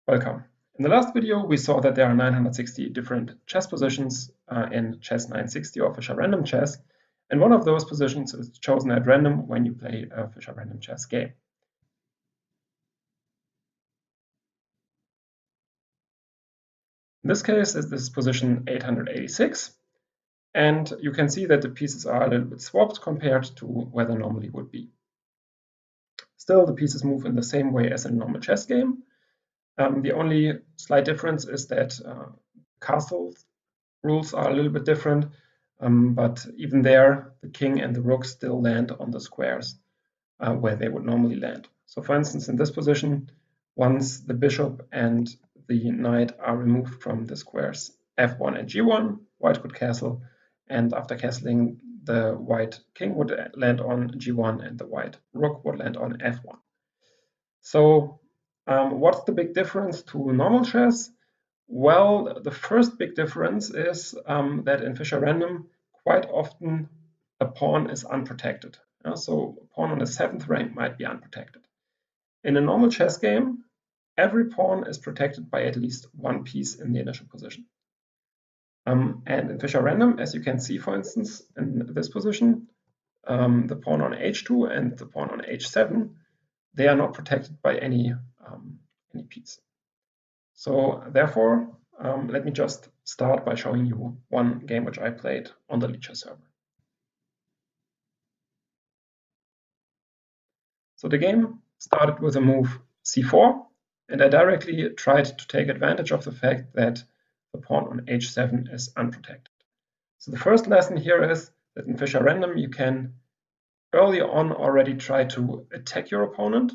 Welcome. In the last video, we saw that there are 960 different chess positions in Chess960 or Fischer random chess, and one of those positions is chosen at random when you play a Fischer random chess game. In this case, this is position 886, and you can see that the pieces are a little bit swapped compared to where they normally would be. Still, the pieces move in the same way as in a normal chess game. The only slight difference is that castle rules are a little bit different, but even there, the king and the rook still land on the squares where they would normally land. So for instance, in this position, once the bishop and the knight are removed from the squares f1 and g1, white could castle, and after castling, the white king would land on g1 and the white rook would land on f1. So what's the big difference to normal chess? Well, the first big difference is that in Fischer random, quite often a pawn is unprotected. So a pawn on the 7th rank might be unprotected. In a normal chess game, every pawn is protected by at least one piece in the initial position. And in Fischer random, as you can see, for instance, in this position, the pawn on h2 and the pawn on h7, they are not protected by any piece. So therefore, let me just start by showing you one game which I played on the Lichess server. So the game started with a move c4, and I directly tried to take advantage of the fact that the pawn on h7 is unprotected. So the first lesson here is that in Fischer random, you can early on already try to attack your opponent.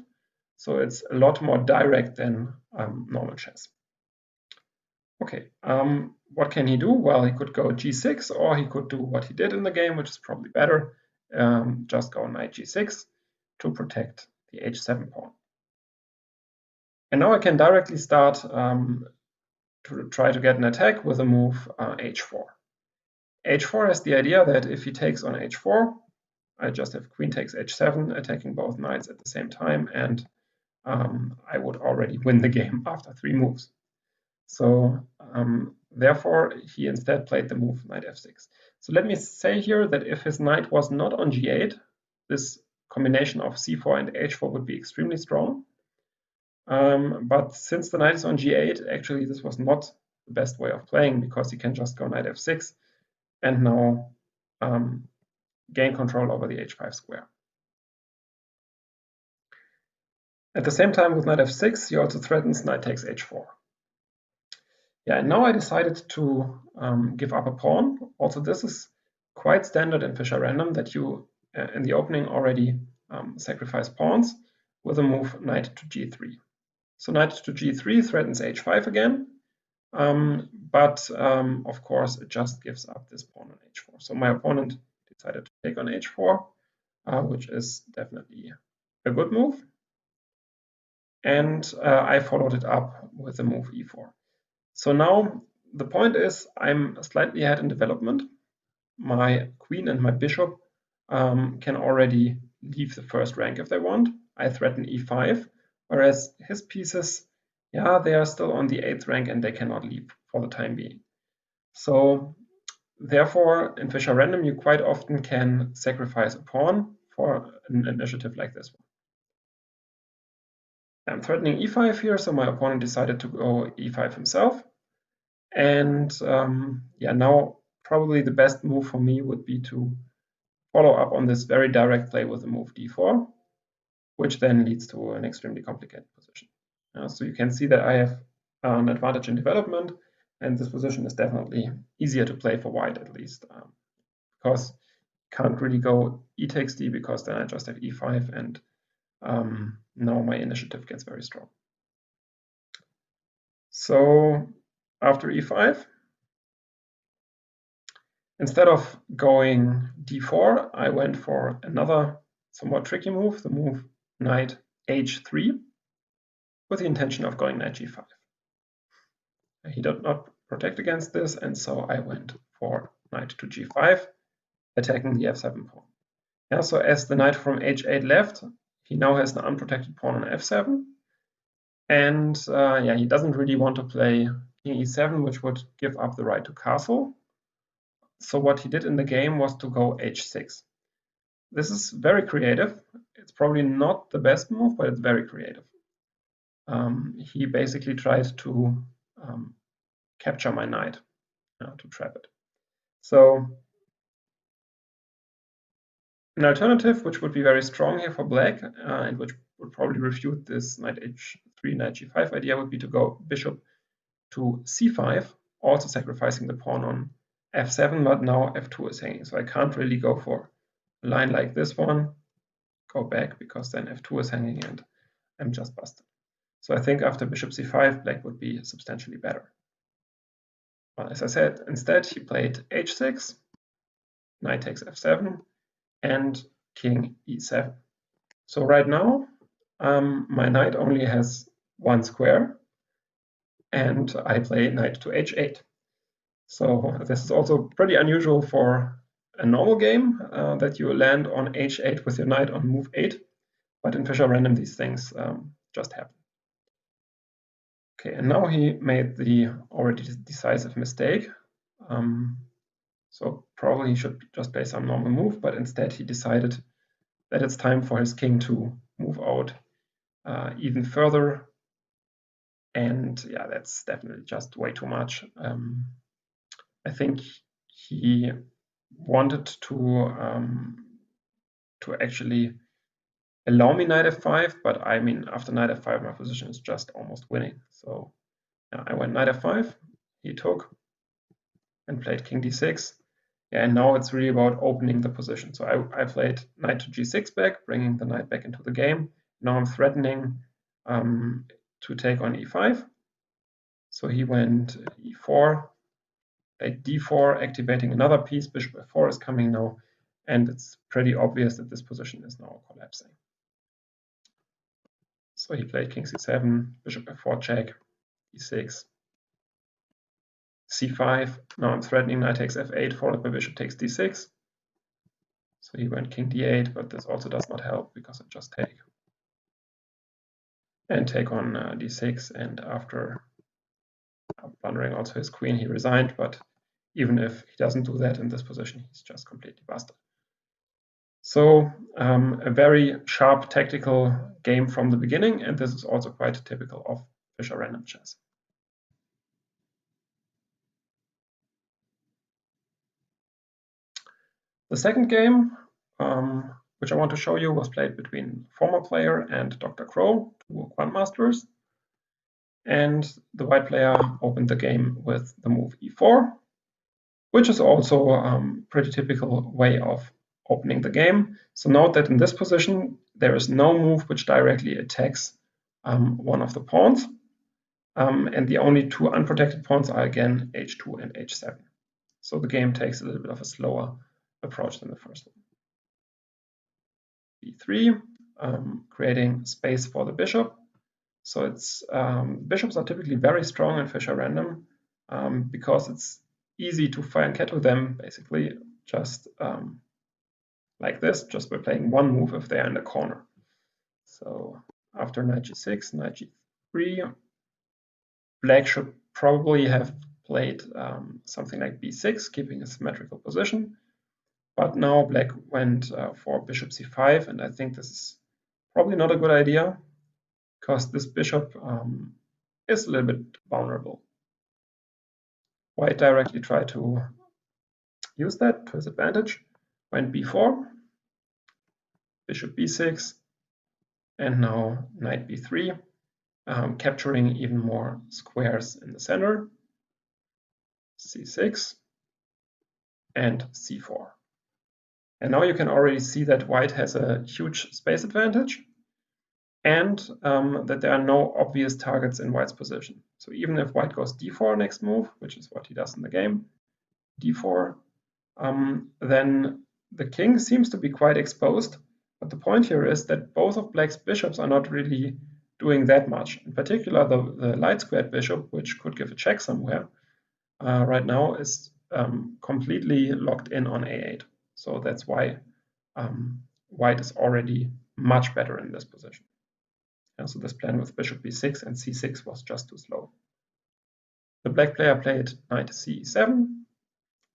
So it's a lot more direct than normal chess. Okay, what can he do? Well, he could go g6, or he could do what he did in the game, which is probably better. Just go knight g6 to protect the h7 pawn. And now I can directly start to try to get an attack with a move h4. h4 has the idea that if he takes on h4, I just have queen takes h7, attacking both knights at the same time, and I would already win the game after 3 moves. So therefore, he instead played the move knight f6. So let me say here that if his knight was not on g8, this combination of c4 and h4 would be extremely strong. But since the knight is on g8, actually this was not the best way of playing, because he can just go knight f6 and now gain control over the h5 square. At the same time, with knight f6, he also threatens knight takes h4. Yeah, and now I decided to give up a pawn. Also, this is quite standard in Fischer random, that you in the opening already sacrifice pawns with a move knight to g3. So knight to g3 threatens h5 again, but of course it just gives up this pawn on h4. So my opponent decided to take on h4, which is definitely a good move. And I followed it up with the move e4. So now the point is I'm slightly ahead in development. My queen and my bishop can already leave the first rank if they want. I threaten e5, whereas his pieces, yeah, they are still on the 8th rank and they cannot leave for the time being. So therefore, in Fischer random, you quite often can sacrifice a pawn for an initiative like this one. I'm threatening e5 here, so my opponent decided to go e5 himself. And yeah, now probably the best move for me would be to follow up on this very direct play with the move d4, which then leads to an extremely complicated position. So you can see that I have an advantage in development, and this position is definitely easier to play for white, at least, because you can't really go e takes d, because then I just have e5, and now my initiative gets very strong. So after e5, instead of going d4, I went for another somewhat tricky move, the move knight h3, with the intention of going knight g5. He did not protect against this, and so I went for knight to g5, attacking the f7 pawn. Yeah, so as the knight from h8 left, he now has an unprotected pawn on f7, And yeah, he doesn't really want to play king e7, which would give up the right to castle. So what he did in the game was to go h6. This is very creative. It's probably not the best move, but it's very creative. He basically tried to capture my knight, to trap it. So an alternative, which would be very strong here for black, and which would probably refute this knight h3, knight g5 idea, would be to go bishop to c5, also sacrificing the pawn on f7, but now f2 is hanging. So I can't really go for a line like this one, go back, because then f2 is hanging and I'm just busted. So I think after bishop c5, black would be substantially better. Well, as I said, instead he played h6, knight takes f7, and king e7. So right now, my knight only has one square, and I play knight to h8. So this is also pretty unusual for a normal game, that you land on h8 with your knight on move 8, but in Fischer Random these things just happen. Okay, and now he made the already decisive mistake. So probably he should just play some normal move, but instead he decided that it's time for his king to move out even further. And yeah, that's definitely just way too much. I think he wanted to actually allow me knight f5, but I mean, after knight f5, my position is just almost winning. So yeah, I went knight f5, he took and played king d6. Yeah, and now it's really about opening the position. So I played knight to g6 back, bringing the knight back into the game. Now I'm threatening to take on e5. So he went e4, played d4, activating another piece. Bishop f4 is coming now, and it's pretty obvious that this position is now collapsing. So he played king c7, bishop f4 check, e6, c5. Now I'm threatening knight takes f8, followed by bishop takes d6. So he went king d8, but this also does not help because I just take. And take on d6, and after plundering also his queen, he resigned, but even if he doesn't do that in this position, he's just completely busted. So a very sharp tactical game from the beginning, and this is also quite typical of Fischer Random chess. The second game, which I want to show you, was played between former player and Dr. Crow, two grandmasters. And the white player opened the game with the move e4, which is also a pretty typical way of opening the game. So note that in this position, there is no move which directly attacks one of the pawns. And the only two unprotected pawns are again h2 and h7. So the game takes a little bit of a slower approach than the first one. b3, creating space for the bishop. So it's bishops are typically very strong in Fischer Random because it's easy to fianchetto them basically just like this, just by playing one move if they are in the corner. So after knight g6, knight g3, black should probably have played something like b6, keeping a symmetrical position. But now black went for bishop c5, and I think this is probably not a good idea because this bishop is a little bit vulnerable. White directly tried to use that to his advantage, went b4, bishop b6, and now knight b3, capturing even more squares in the center, c6, and c4. And now you can already see that white has a huge space advantage, and that there are no obvious targets in white's position. So even if white goes d4 next move, which is what he does in the game, d4, then the king seems to be quite exposed. But the point here is that both of black's bishops are not really doing that much. In particular, the light squared bishop, which could give a check somewhere, right now is completely locked in on a8. So that's why white is already much better in this position. So this plan with bishop b6 and c6 was just too slow. The black player played knight c7,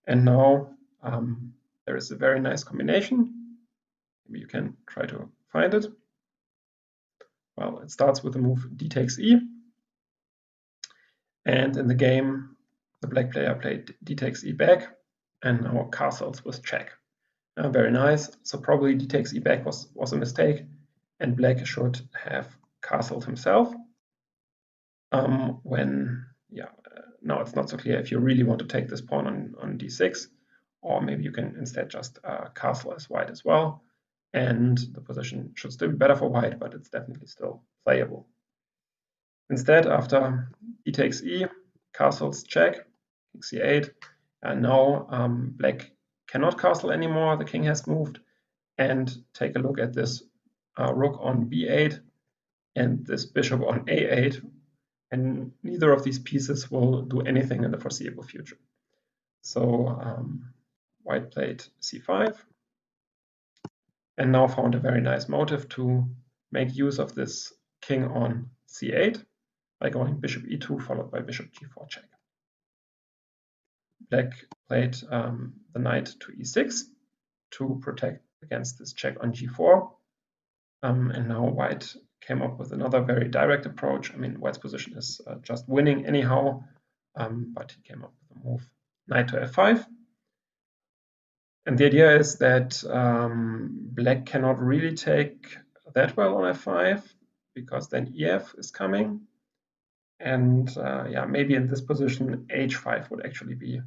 and now there is a very nice combination. Maybe you can try to find it. Well, it starts with the move d takes e, and in the game the black player played d takes e back, and now castles with check. Very nice. So probably d takes e back was a mistake, and black should have castled himself. Now it's not so clear if you really want to take this pawn on d6, or maybe you can instead just castle as white as well, and the position should still be better for white, but it's definitely still playable. Instead, after d takes e, castles check, king c8, and now black cannot castle anymore, the king has moved, and take a look at this rook on b8 and this bishop on a8, and neither of these pieces will do anything in the foreseeable future. So white played c5, and now found a very nice motive to make use of this king on c8 by going bishop e2 followed by bishop g4 check. Black played the knight to e6 to protect against this check on g4, and now white came up with another very direct approach. I mean, white's position is just winning anyhow, but he came up with a move knight to f5. And the idea is that black cannot really take that well on f5, because then ef is coming. And maybe in this position h5 would actually be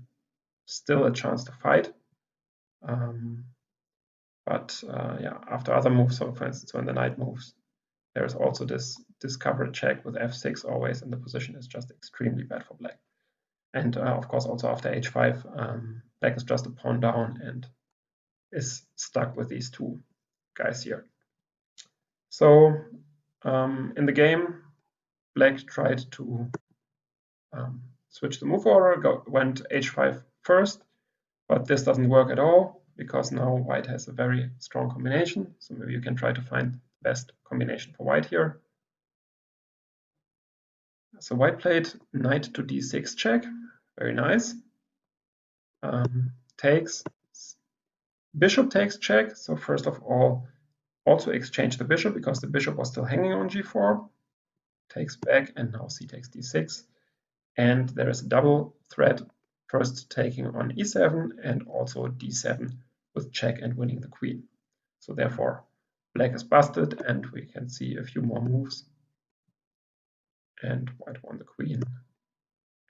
still a chance to fight. After other moves, so for instance when the knight moves, there is also this discovered check with f6 always, and the position is just extremely bad for black. And of course also after h5, black is just a pawn down and is stuck with these two guys here. So in the game, black tried to switch the move order, went h5 first, but this doesn't work at all, because now white has a very strong combination. So maybe you can try to find the best combination for white here. So white played knight to d6 check, very nice. Takes, bishop takes check. So first of all, also exchange the bishop, because the bishop was still hanging on g4. Takes back, and now c takes d6. And there is a double threat, first taking on e7 and also d7 with check and winning the queen. So therefore black is busted, and we can see a few more moves, and white won the queen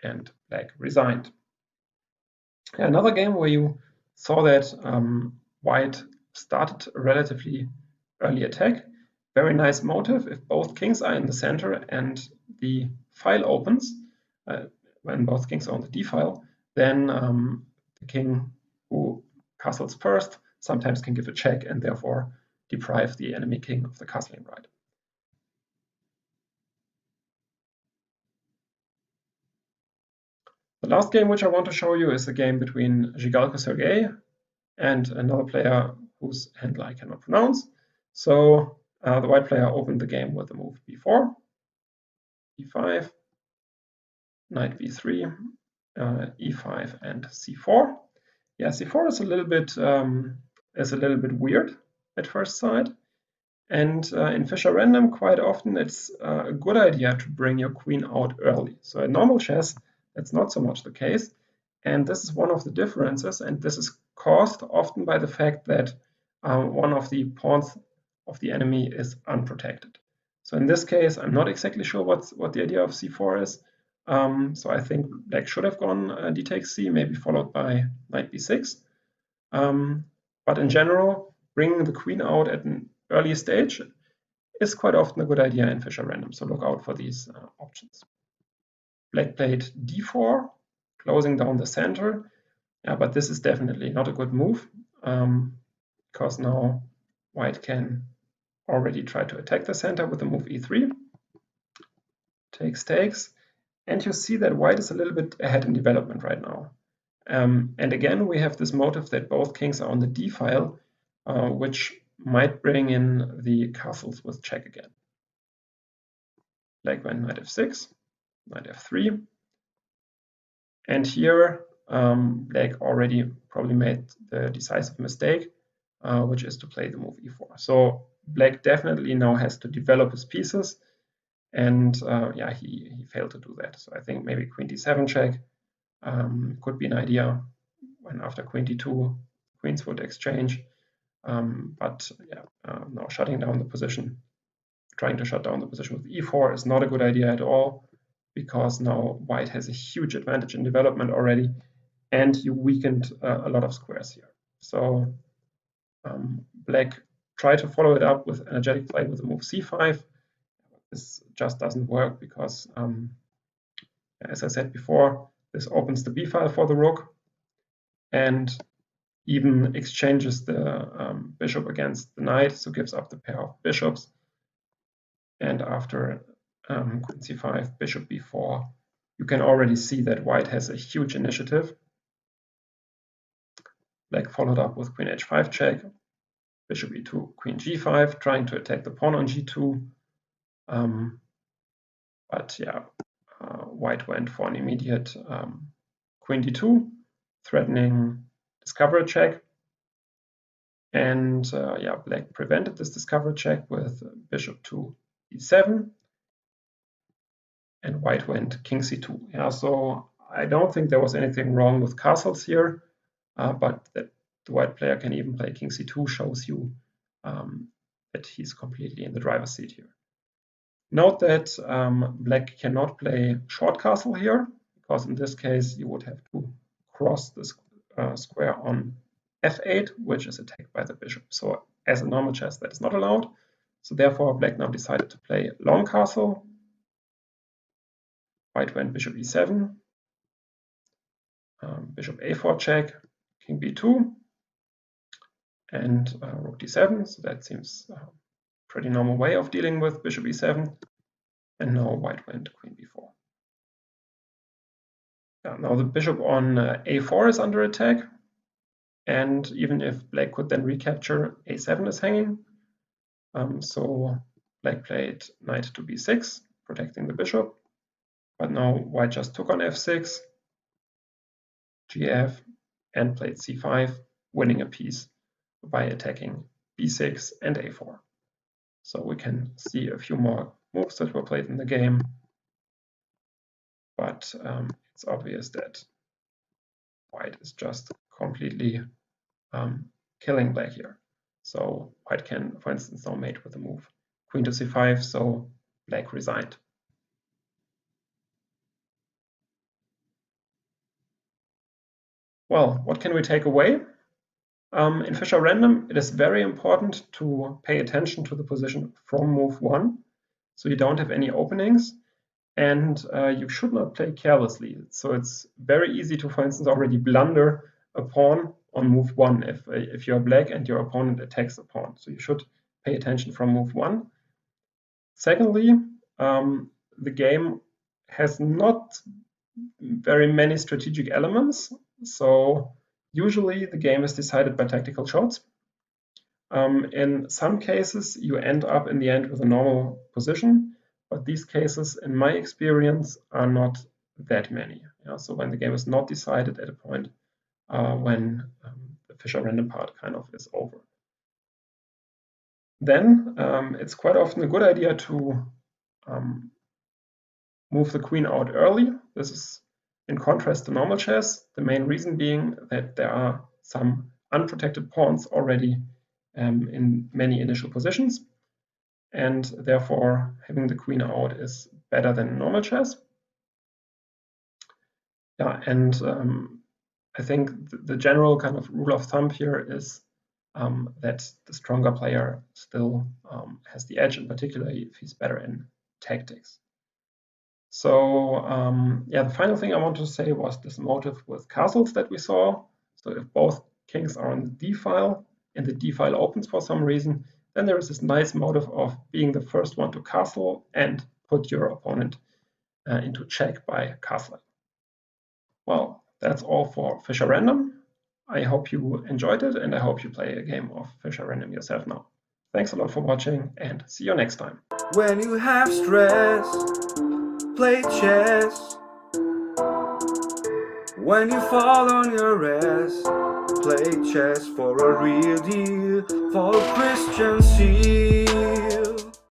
and black resigned. Another game where you saw that white started a relatively early attack. Very nice motive. If both kings are in the center and the file opens, when both kings are on the d file, then the king who castles first sometimes can give a check and therefore deprive the enemy king of the castling right. The last game which I want to show you is a game between Zhigalko Sergei and another player whose handle I cannot pronounce. So the white player opened the game with the move b4, e5, knight b3, e5, and c4. Yeah, c4 is a little bit weird at first sight, and in Fischer Random quite often it's a good idea to bring your queen out early. So in normal chess that's not so much the case, and this is one of the differences, and this is caused often by the fact that one of the pawns of the enemy is unprotected. So in this case, I'm not exactly sure what the idea of c4 is. So I think black should have gone d takes c, maybe followed by knight b6. But in general, bringing the queen out at an early stage is quite often a good idea in Fischer Random. So look out for these options. Black played d4, closing down the center. Yeah, but this is definitely not a good move, because now white can already try to attack the center with the move e3. Takes. And you see that white is a little bit ahead in development right now. And again, we have this motive that both kings are on the d file, which might bring in the castles with check again. Black went knight f6, knight f3. And here, Black already probably made the decisive mistake, which is to play the move e4. So Black definitely now has to develop his pieces, and yeah, he failed to do that. So I think maybe queen d7 check could be an idea when after queen d2, queens would exchange. But yeah, now shutting down the position, trying to shut down the position with e4 is not a good idea at all, because now white has a huge advantage in development already, and you weakened a lot of squares here. So Black tried to follow it up with energetic play with the move c5. This just doesn't work because, as I said before, this opens the b file for the rook and even exchanges the bishop against the knight, so gives up the pair of bishops. And after queen c5, bishop b4, you can already see that white has a huge initiative. Black followed up with queen h5 check, bishop e2, queen g5, trying to attack the pawn on g2. But yeah, white went for an immediate queen d2, threatening discovery check. And yeah, Black prevented this discovery check with bishop to e7. And white went king c2. Yeah, so I don't think there was anything wrong with castles here, but that the white player can even play king c2 shows you that he's completely in the driver's seat here. Note that Black cannot play short castle here, because in this case you would have to cross this square on f8, which is attacked by the bishop. So as a normal chess, that is not allowed. So therefore, Black now decided to play long castle. White went bishop e7, bishop a4 check, king b2, and rook d7. So that seems a pretty normal way of dealing with bishop e7. And now white went queen b4. Yeah, now the bishop on a4 is under attack. And even if Black could then recapture, a7 is hanging. So Black played knight to b6, protecting the bishop. But now white just took on f6, gf, and played c5, winning a piece by attacking b6 and a4. So we can see a few more moves that were played in the game, but it's obvious that white is just completely killing Black here. So white can, for instance, now mate with the move queen to c5, so Black resigned. Well, what can we take away? In Fischer Random, it is very important to pay attention to the position from move 1, so you don't have any openings, and you should not play carelessly. So it's very easy to, for instance, already blunder a pawn on move 1 if you're Black and your opponent attacks a pawn. So you should pay attention from move 1. Secondly, the game has not very many strategic elements, so usually the game is decided by tactical shots. In some cases, you end up in the end with a normal position, but these cases, in my experience, are not that many. Yeah? So when the game is not decided at a point when the Fischer Random part kind of is over. Then it's quite often a good idea to move the queen out early. This is in contrast to normal chess, the main reason being that there are some unprotected pawns already in many initial positions, and therefore having the queen out is better than in normal chess. Yeah, and I think the general kind of rule of thumb here is that the stronger player still has the edge, in particular if he's better in tactics. So yeah, the final thing I want to say was this motive with castles that we saw. So if both kings are on the d file and the d file opens for some reason, then there is this nice motive of being the first one to castle and put your opponent into check by castling. Well, that's all for Fischer Random. I hope you enjoyed it, and I hope you play a game of Fischer Random yourself now. Thanks a lot for watching, and see you next time. When you have stress, play chess. When you fall on your ass, play chess for a real deal. Follow Chris.